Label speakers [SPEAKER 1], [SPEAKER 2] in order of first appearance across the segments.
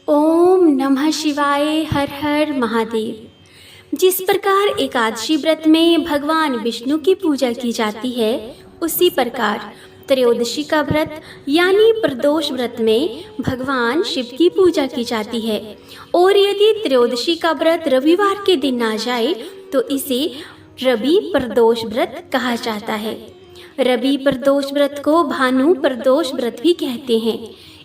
[SPEAKER 1] ओम नमः शिवाय। हर हर महादेव। जिस प्रकार एकादशी व्रत में भगवान विष्णु की पूजा की जाती है, उसी प्रकार त्रयोदशी का व्रत यानी प्रदोष व्रत में भगवान शिव की पूजा की जाती है। और यदि त्रयोदशी का व्रत रविवार के दिन आ जाए तो इसे रवि प्रदोष व्रत कहा जाता है। रवि प्रदोष व्रत को भानु प्रदोष व्रत भी कहते हैं।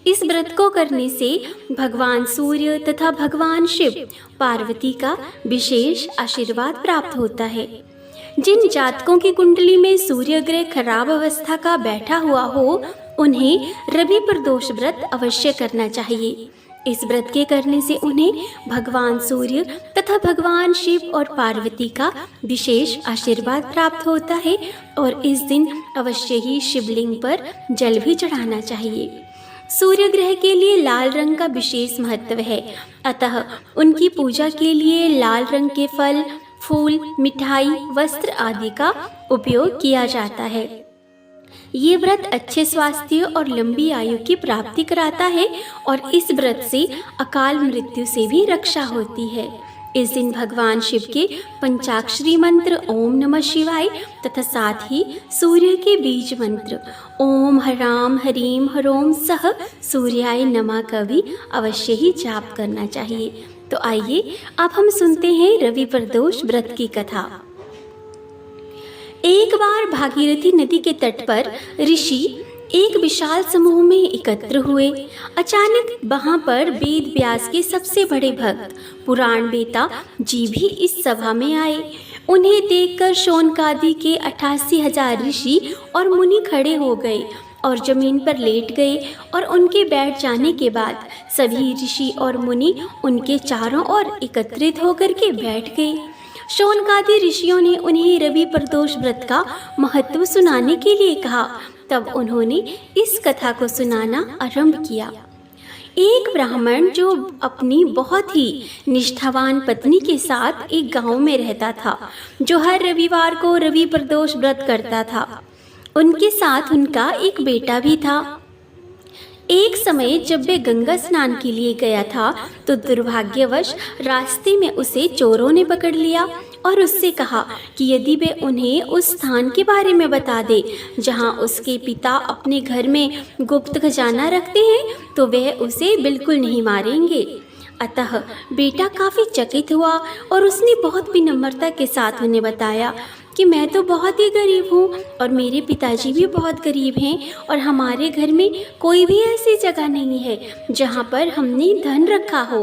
[SPEAKER 1] इस व्रत को करने से भगवान सूर्य तथा भगवान शिव पार्वती का विशेष आशीर्वाद प्राप्त होता है। जिन जातकों की कुंडली में सूर्य ग्रह खराब अवस्था का बैठा हुआ हो, उन्हें रवि प्रदोष व्रत अवश्य करना चाहिए। इस व्रत के करने से उन्हें भगवान सूर्य तथा भगवान शिव और पार्वती का विशेष आशीर्वाद प्राप्त होता है। और इस दिन अवश्य ही शिवलिंग पर जल भी चढ़ाना चाहिए। सूर्य ग्रह के लिए लाल रंग का विशेष महत्व है, अतः उनकी पूजा के लिए लाल रंग के फल, फूल, मिठाई, वस्त्र आदि का उपयोग किया जाता है। ये व्रत अच्छे स्वास्थ्य और लंबी आयु की प्राप्ति कराता है और इस व्रत से अकाल मृत्यु से भी रक्षा होती है। इस दिन भगवान शिव के पंचाक्षरी मंत्र ओम नमः शिवाय तथा साथ ही सूर्य के बीज मंत्र ओम ह्रां ह्रीं ह्रों सः सूर्याय नमः का भी अवश्य ही जाप करना चाहिए। तो आइए अब हम सुनते हैं रवि प्रदोष व्रत की कथा। एक बार भागीरथी नदी के तट पर ऋषि एक विशाल समूह में एकत्र हुए। अचानक वहां पर वेद व्यास के सबसे बड़े भक्त पुराण वेता जी भी इस सभा में आए। उन्हें देखकर शौनकादि के 88,000 ऋषि और मुनि खड़े हो गए और जमीन पर लेट गए और उनके बैठ जाने के बाद सभी ऋषि और मुनि उनके चारों ओर एकत्रित होकर के बैठ गए। शौनकादि ऋषियों ने उन्हें रवि प्रदोष व्रत का महत्व सुनाने के लिए कहा। तब उन्होंने इस कथा को सुनाना आरंभ किया। एक ब्राह्मण जो अपनी बहुत ही निष्ठावान पत्नी के साथ एक गांव में रहता था, जो हर रविवार को रवि प्रदोष व्रत करता था, उनके साथ उनका एक बेटा भी था। एक समय जब वे गंगा स्नान के लिए गया था तो दुर्भाग्यवश रास्ते में उसे चोरों ने पकड़ लिया और उससे कहा कि यदि वे उन्हें उस स्थान के बारे में बता दे जहां उसके पिता अपने घर में गुप्त खजाना रखते हैं तो वे उसे बिल्कुल नहीं मारेंगे। अतः बेटा काफ़ी चकित हुआ और उसने बहुत विनम्रता के साथ उन्हें बताया कि मैं तो बहुत ही गरीब हूँ और मेरे पिताजी भी बहुत गरीब हैं और हमारे घर में कोई भी ऐसी जगह नहीं है जहाँ पर हमने धन रखा हो।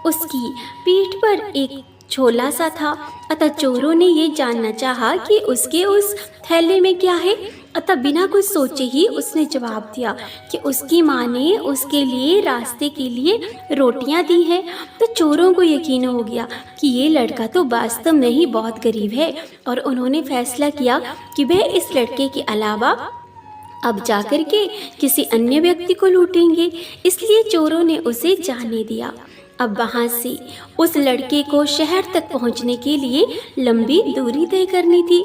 [SPEAKER 1] उसकी पीठ पर एक झोला सा था, अतः चोरों ने ये जानना चाहा कि उसके उस थैले में क्या है। अतः बिना कुछ सोचे ही उसने जवाब दिया कि उसकी माँ ने उसके लिए रास्ते के लिए रोटियां दी हैं। तो चोरों को यकीन हो गया कि ये लड़का तो वास्तव में ही बहुत गरीब है और उन्होंने फैसला किया कि वह इस लड़के के अलावा अब जाकर के किसी अन्य व्यक्ति को लूटेंगे। इसलिए चोरों ने उसे जाने दिया। अब वहाँ से उस लड़के को शहर तक पहुँचने के लिए लंबी दूरी तय करनी थी।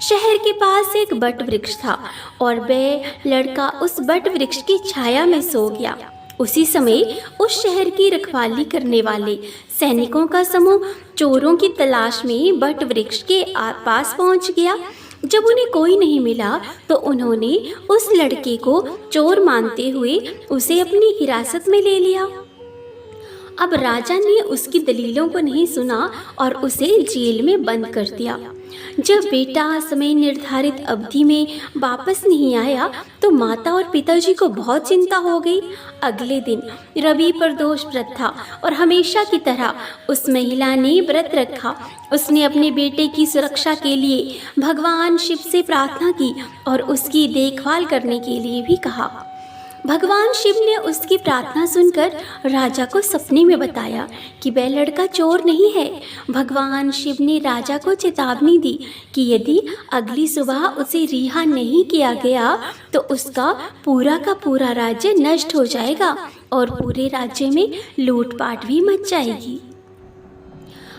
[SPEAKER 1] शहर के पास एक बट वृक्ष था और वह लड़का उस बट वृक्ष की छाया में सो गया। उसी समय उस शहर की रखवाली करने वाले सैनिकों का समूह चोरों की तलाश में बट वृक्ष के पास पहुँच गया। जब उन्हें कोई नहीं मिला तो उन्होंने उस लड़के को चोर मानते हुए उसे अपनी हिरासत में ले लिया। अब राजा ने उसकी दलीलों को नहीं सुना और उसे जेल में बंद कर दिया। जब बेटा समय निर्धारित अवधि में वापस नहीं आया तो माता और पिताजी को बहुत चिंता हो गई। अगले दिन रवि प्रदोष व्रत था और हमेशा की तरह उस महिला ने व्रत रखा। उसने अपने बेटे की सुरक्षा के लिए भगवान शिव से प्रार्थना की और उसकी देखभाल करने के लिए भी कहा। भगवान शिव ने उसकी प्रार्थना सुनकर राजा को सपने में बताया कि वह लड़का चोर नहीं है। भगवान शिव ने राजा को चेतावनी दी कि यदि अगली सुबह उसे रिहा नहीं किया गया तो उसका पूरा का पूरा राज्य नष्ट हो जाएगा और पूरे राज्य में लूटपाट भी मच जाएगी।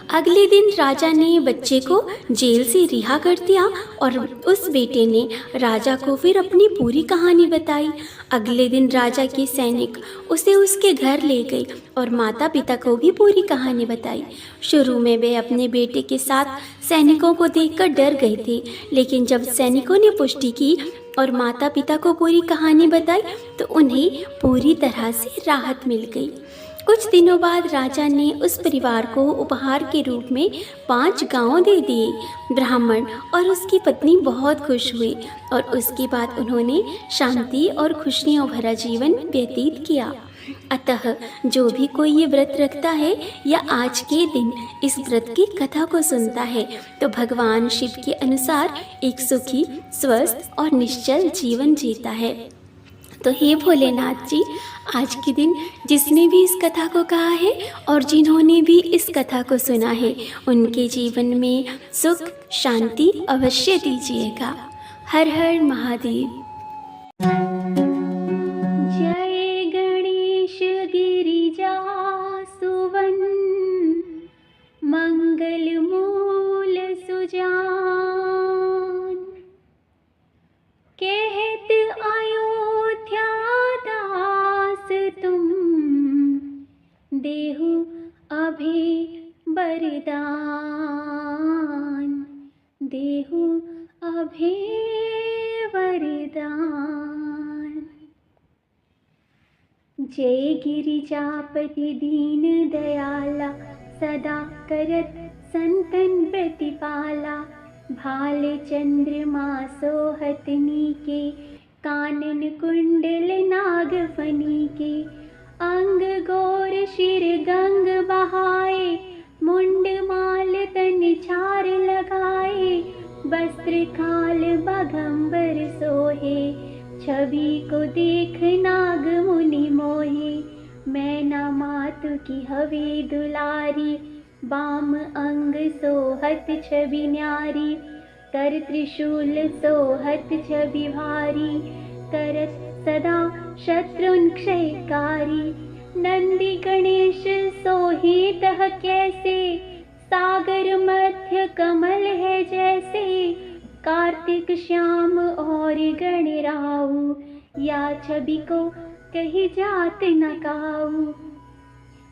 [SPEAKER 1] अगले दिन राजा ने बच्चे को जेल से रिहा कर दिया और उस बेटे ने राजा को फिर अपनी पूरी कहानी बताई। अगले दिन राजा के सैनिक उसे उसके घर ले गए और माता पिता को भी पूरी कहानी बताई। शुरू में वे अपने बेटे के साथ सैनिकों को देखकर डर गए थे, लेकिन जब सैनिकों ने पुष्टि की और माता पिता को पूरी कहानी बताई तो उन्हें पूरी तरह से राहत मिल गई। कुछ दिनों बाद राजा ने उस परिवार को उपहार के रूप में 5 गांव दे दिए। ब्राह्मण और उसकी पत्नी बहुत खुश हुए और उसके बाद उन्होंने शांति और खुशियों भरा जीवन व्यतीत किया। अतः जो भी कोई ये व्रत रखता है या आज के दिन इस व्रत की कथा को सुनता है तो भगवान शिव के अनुसार एक सुखी, स्वस्थ और निश्चल जीवन जीता है। तो हे भोलेनाथ जी, आज के दिन जिसने भी इस कथा को कहा है और जिन्होंने भी इस कथा को सुना है उनके जीवन में सुख शांति अवश्य दीजिएगा। हर हर महादेव। जय गणेश गिरिजा सुवन मंगल मूल सुजान, कहत अयोध्या दास तुम देहु अभय वरदान, देहु अभय वरदान। जय गिरिजापति दीन दयाला, सदा करत संतन प्रतिपाला, भाल चंद्रमा सोहतनी के, कानन कुंडल नागफनी के, अंग गोर शिर गंग बहाए, मुंड माल तन छार लगाए, वस्त्र खाल बाघंबर सोहे, छवि को देख नाग मुनि मोहे, मैना मातु की हवे दुलारी, बाम अंग सोहत छवि न्यारी, कर त्रिशूल सोहत छवि भारी, करत सदा शत्रुन क्षयकारी, नंदी गणेश सोहे तह कैसे, सागर मध्य कमल है जैसे, कार्तिक श्याम और गणराऊ, या छवि को कही जात न काऊ।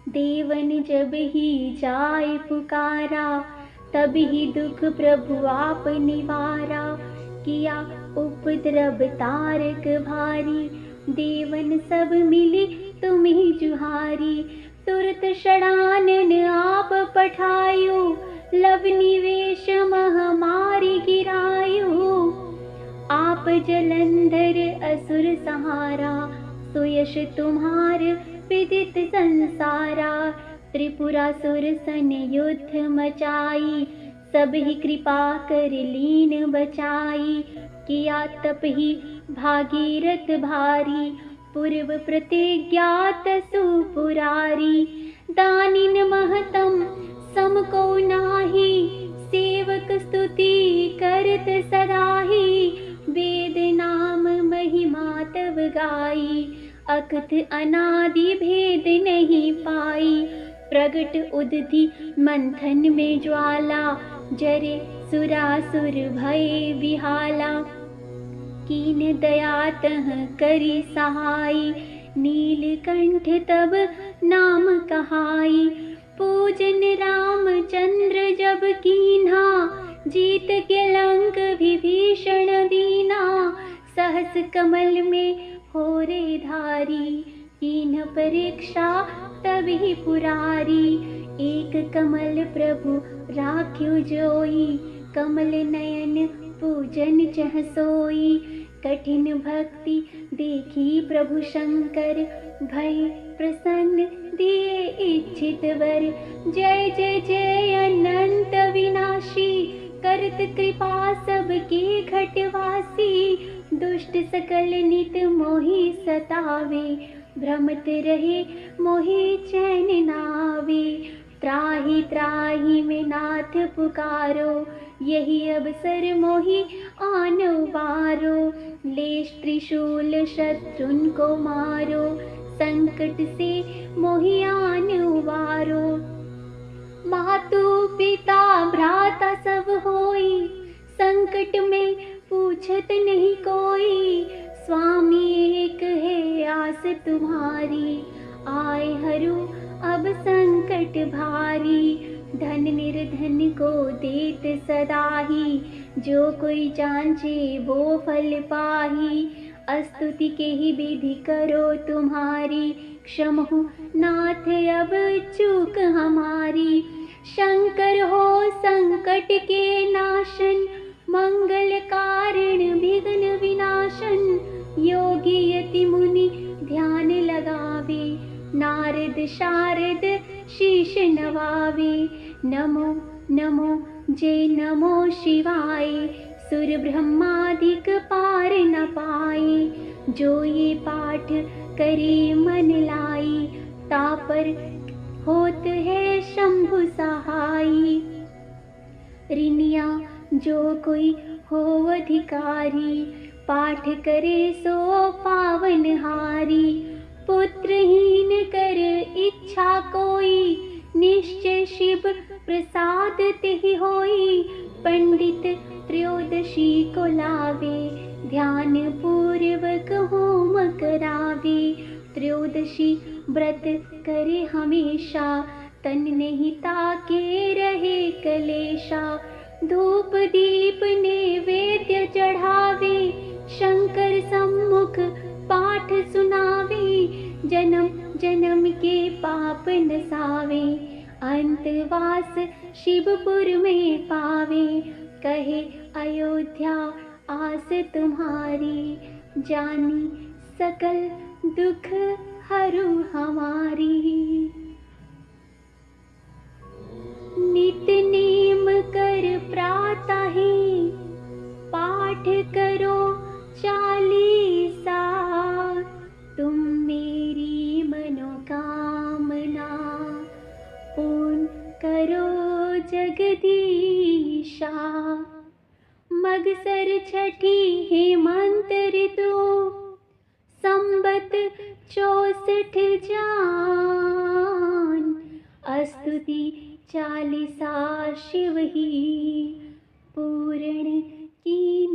[SPEAKER 1] देवन जब ही जाए पुकारा, तब ही दुख प्रभु आप निवारा, किया उपद्रव तारक भारी, देवन सब मिली तुम्ही जुहारी, तुरत षडानन आप पठायो, लव निवेश महामारी गिरायो, आप जलंधर असुर सहारा, सुयश तुम्हार विदित संसारा, त्रिपुरासुर सन युद्ध मचाई, सब ही कृपा कर लीन बचाई, किया तप ही भागीरथ भारी, पूर्व प्रतिज्ञात सुपुरारी, दानिन महतम सम को नाही, सेवक स्तुति करत सदाही, वेद नाम महिमा तब गाई, अकथ अनादि भेद नहीं पाई, प्रगट उदधि मंथन में ज्वाला, जरे सुरासुर भय विहाला, कीन दया तह करी सहाई, नीलकंठ तब नाम कहाई, पूजन रामचंद्र जब कीन्हा, जीत के लंक विभीषण दीना, सहस कमल में हो रे धारी, कीन्ह परीक्षा तभी पुरारी, एक कमल प्रभु राख्यु जोई, कमल नयन पूजन चह सोई, कठिन भक्ति देखी प्रभु शंकर, भय प्रसन्न दिए इच्छित वर, जय जय जय अनंत विनाशी, करत कृपा सबके घटवासी, दुष्ट सकल नित मोहि सतावे, भ्रमत रहे मोहि चैन नावे, त्राहि त्राहि में नाथ पुकारो, यही अवसर मोहि आन उबारो, लेश त्रिशूल शत्रुन को मारो, संकट से मोहि आन उबारो, मातु पिता भ्राता सब होई, संकट में पूछत नहीं कोई। स्वामी एक है आस तुम्हारी, आए हरू अब संकट भारी। धन निर्धन को देत सदाही, जो कोई जांचे वो फल पाही। स्तुति के ही विधि करो तुम्हारी, क्षमहु नाथ अब चूक हमारी। शंकर हो संकट के नाशन, मंगल कारण विघ्न विनाशन। योगी यति मुनि ध्यान लगावे, नारद शारद शीश नवावे। नमो नमो जय नमो शिवाय, सुर ब्रह्मादिक पार न पाए। जो ये पाठ करे मन लाई, तापर होत है शंभु सहाई। रिनिया जो कोई हो अधिकारी, पाठ करे सो पावन हारी। पुत्रहीन कर इच्छा कोई, निश्चय शिव प्रसाद तेहि होई। पंडित त्रयोदशी को लावे, ध्यान पूर्वक होम करावे। त्रयोदशी व्रत करे हमेशा, तन नहीं ताके रहे कलेशा। धूप दीप नैवेद्य चढ़ावे, शंकर सम्मुख पाठ सुनावे। जन्म जन्म के पाप नसावे, अंतवास शिवपुर में पावे। कहे अयोध्या आस तुम्हारी, जानी सकल दुख हरू हमारी। नित नेम कर प्रातः पाठ करो चालीसा। तुम मेरी मनोकामना पूर्ण करो जगदीशा। मगसर छठी हेमंत ऋतु, संबत 64 जान। स्तुति चालीसा शिव ही, पूर्ण कीन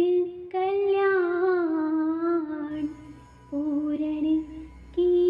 [SPEAKER 1] कल्याण। पूर्ण की